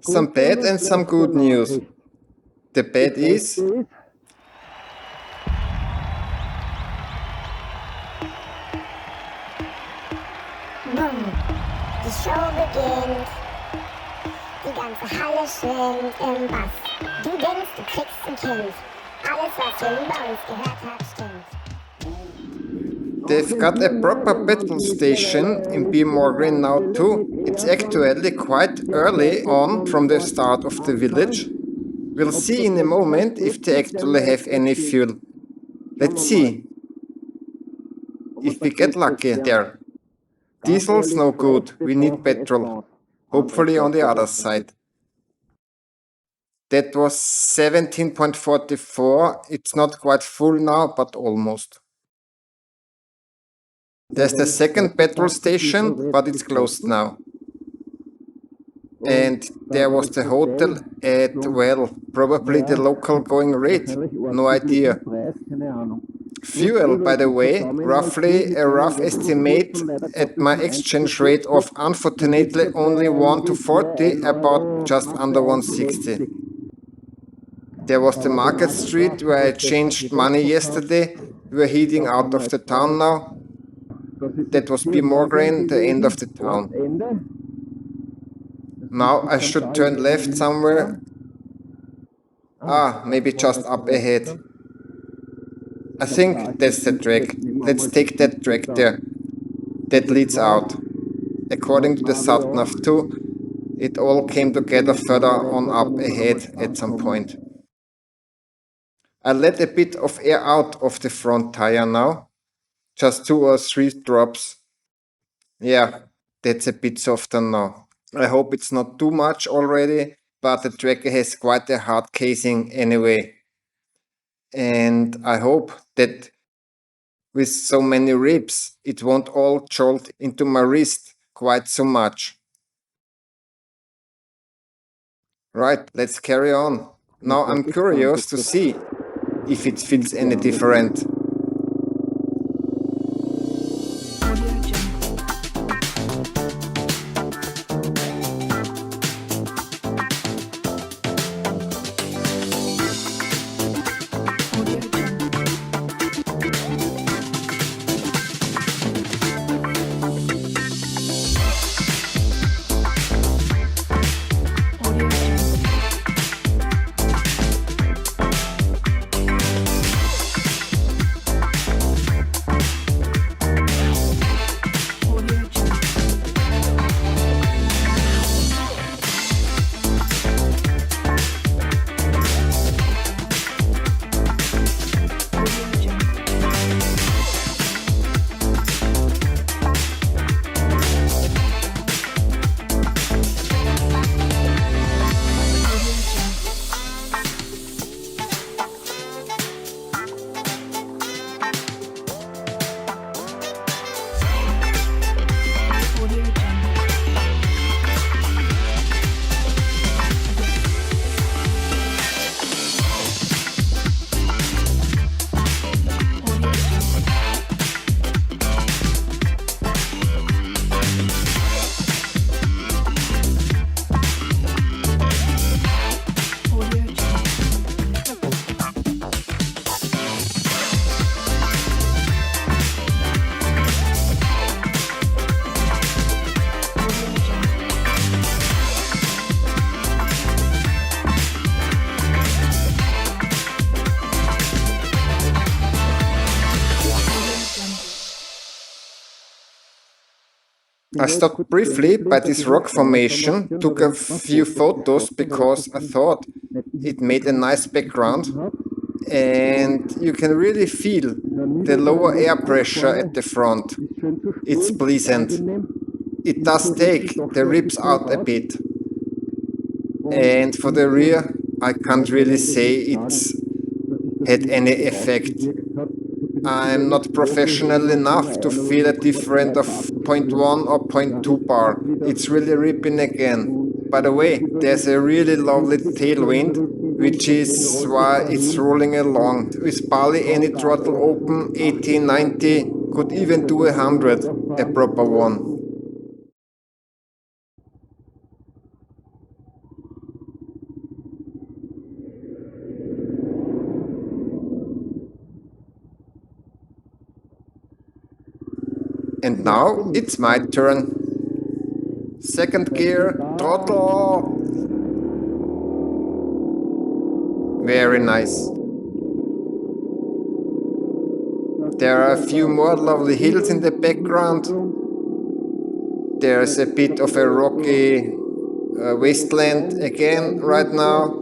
Some bad and some good news. The bad is The Show beginnt. Die ganze Halle schwimmt im Bass. Du denkst, du kriegst ein Kind. Alles, was Jim bei uns gehört hat, stimmt. they've got a proper petrol station in Moghrain now too. It's actually quite early on from the start of the village. We'll see in a moment if they actually have any fuel. Let's see if we get lucky there. Diesel's no good, we need petrol. Hopefully on the other side. That was 17.44. It's not quite full now, but almost. There's the second petrol station, but it's closed now. And there was the hotel at, well, probably the local going rate. No idea. Fuel, by the way, roughly a rough estimate at my exchange rate of unfortunately only 1 to 40, about just under 160. There was the market street where I changed money yesterday. We're heading out of the town now. That was Moghrain, the end of the town. Now I should turn left somewhere. Maybe just up ahead. I think that's the track. Let's take that track there. That leads out. According to the Satnav too, it all came together further on up ahead at some point. I let a bit of air out of the front tire now. Just 2 or 3 drops. Yeah, that's a bit softer now. I hope it's not too much already, but the tracker has quite a hard casing anyway. And I hope that with so many ribs, it won't all jolt into my wrist quite so much. Right, let's carry on. Now I'm curious to see if it feels any different. I stopped briefly by this rock formation, took a few photos because I thought it made a nice background, and you can really feel the lower air pressure at the front. It's pleasant. It does take the ribs out a bit. And for the rear, I can't really say it's had any effect. I'm not professional enough to feel a difference of 0.1 or 0.2 bar. It's really ripping again. By the way, there's a really lovely tailwind, which is why it's rolling along. With barely any throttle open, 80, 90, could even do 100, a proper one. And now it's my turn. Second gear, throttle. Very nice. There are a few more lovely hills in the background. There's a bit of a rocky wasteland again right now,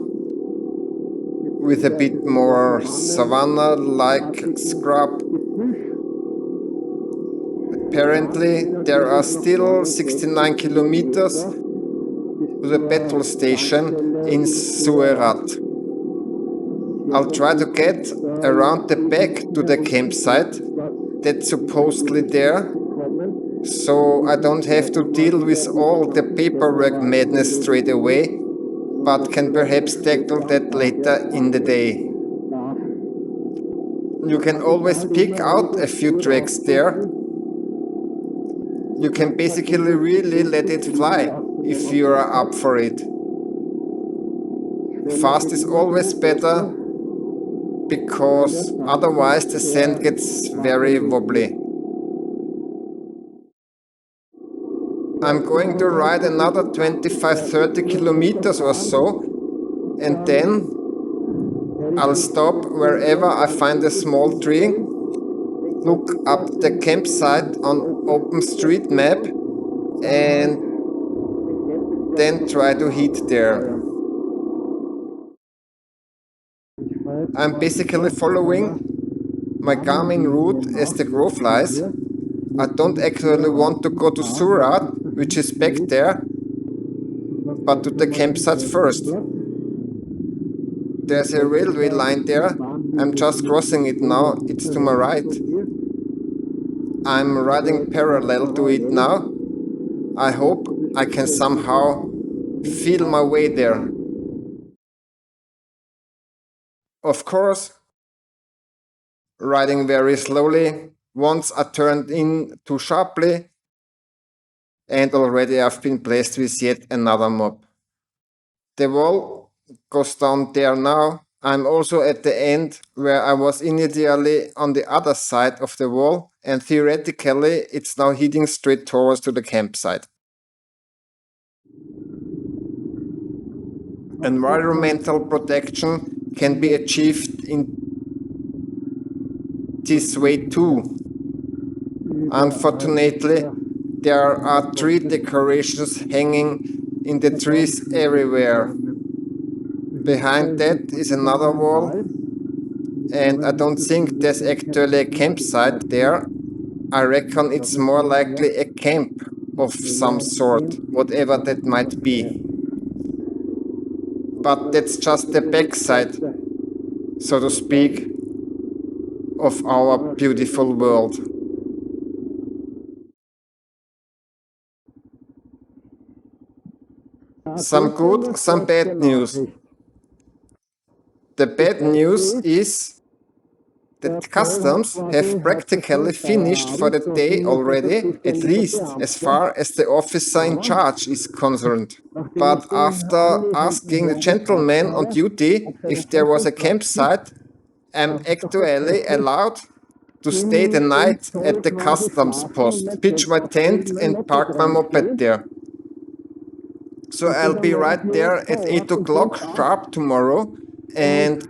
with a bit more savanna-like scrub. Apparently, there are still 69 kilometers to the petrol station in Zouerat. I'll try to get around the back to the campsite that's supposedly there, so I don't have to deal with all the paperwork madness straight away, but can perhaps tackle that later in the day. You can always pick out a few tracks there. You can basically really let it fly if you are up for it. Fast is always better, because otherwise the sand gets very wobbly. I'm going to ride another 25-30 kilometers or so, and then I'll stop wherever I find a small tree, look up the campsite on OpenStreetMap, and then try to hit there. I'm basically following my Garmin route as the crow flies. I don't actually want to go to Zouerat, which is back there, but to the campsite first. There's a railway line there. I'm just crossing it now. It's to my right. I'm riding parallel to it now. I hope I can somehow feel my way there. Of course, riding very slowly. Once I turned in too sharply, and already I've been blessed with yet another mob. The wall goes down there now. I'm also at the end where I was initially on the other side of the wall, and theoretically it's now heading straight towards to the campsite. Environmental protection can be achieved in this way too. Unfortunately, there are tree decorations hanging in the trees everywhere. Behind that is another wall, and I don't think there's actually a campsite there. I reckon it's more likely a camp of some sort, whatever that might be. But that's just the backside, so to speak, of our beautiful world. Some good, some bad news. The bad news is that customs have practically finished for the day already, at least as far as the officer in charge is concerned. But after asking the gentleman on duty if there was a campsite, I'm actually allowed to stay the night at the customs post, pitch my tent and park my moped there. So I'll be right there at 8 o'clock sharp tomorrow and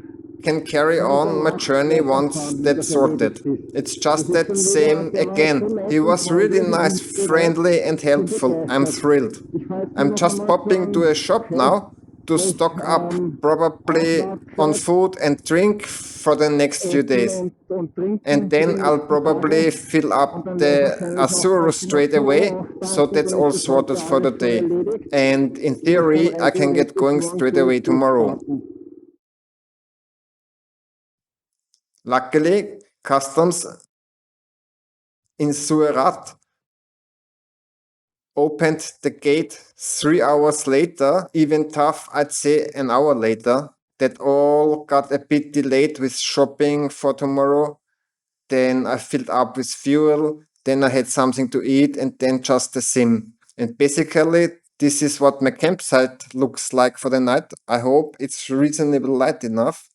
can carry on my journey once that's sorted. It's just that same again. He was really nice, friendly and helpful. I'm thrilled. I'm just popping to a shop now to stock up, probably on food and drink for the next few days. And then I'll probably fill up the Azzurro straight away, so that's all sorted for the day. And in theory, I can get going straight away tomorrow. Luckily, customs in Zouerat opened the gate 3 hours later, even tough, I'd say an hour later. That all got a bit delayed with shopping for tomorrow. Then I filled up with fuel, then I had something to eat, and then just a sim. And basically, this is what my campsite looks like for the night. I hope it's reasonably light enough.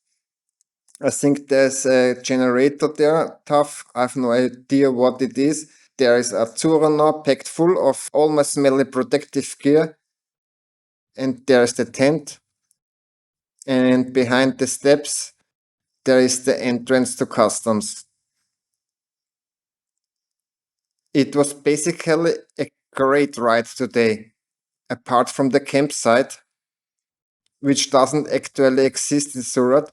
I think there's a generator there, tough. I have no idea what it is. there is Azzurro now packed full of all my smelly protective gear. And there is the tent. And behind the steps, there is the entrance to customs. It was basically a great ride today, apart from the campsite, which doesn't actually exist in Zouerat,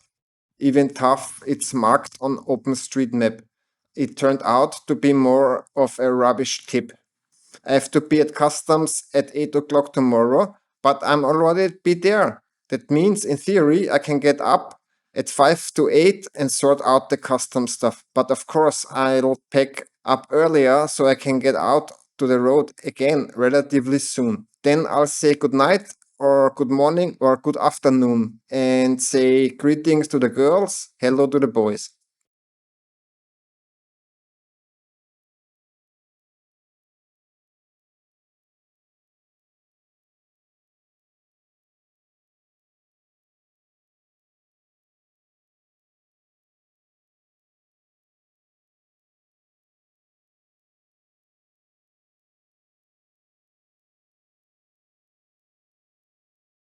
even though it's marked on OpenStreetMap. It turned out to be more of a rubbish tip. I have to be at customs at 8 o'clock tomorrow, but I'm already be there. That means, in theory, I can get up at 5 to 8 and sort out the custom stuff. But of course, I'll pack up earlier so I can get out to the road again relatively soon. Then I'll say good night or good morning or good afternoon and say greetings to the girls, hello to the boys.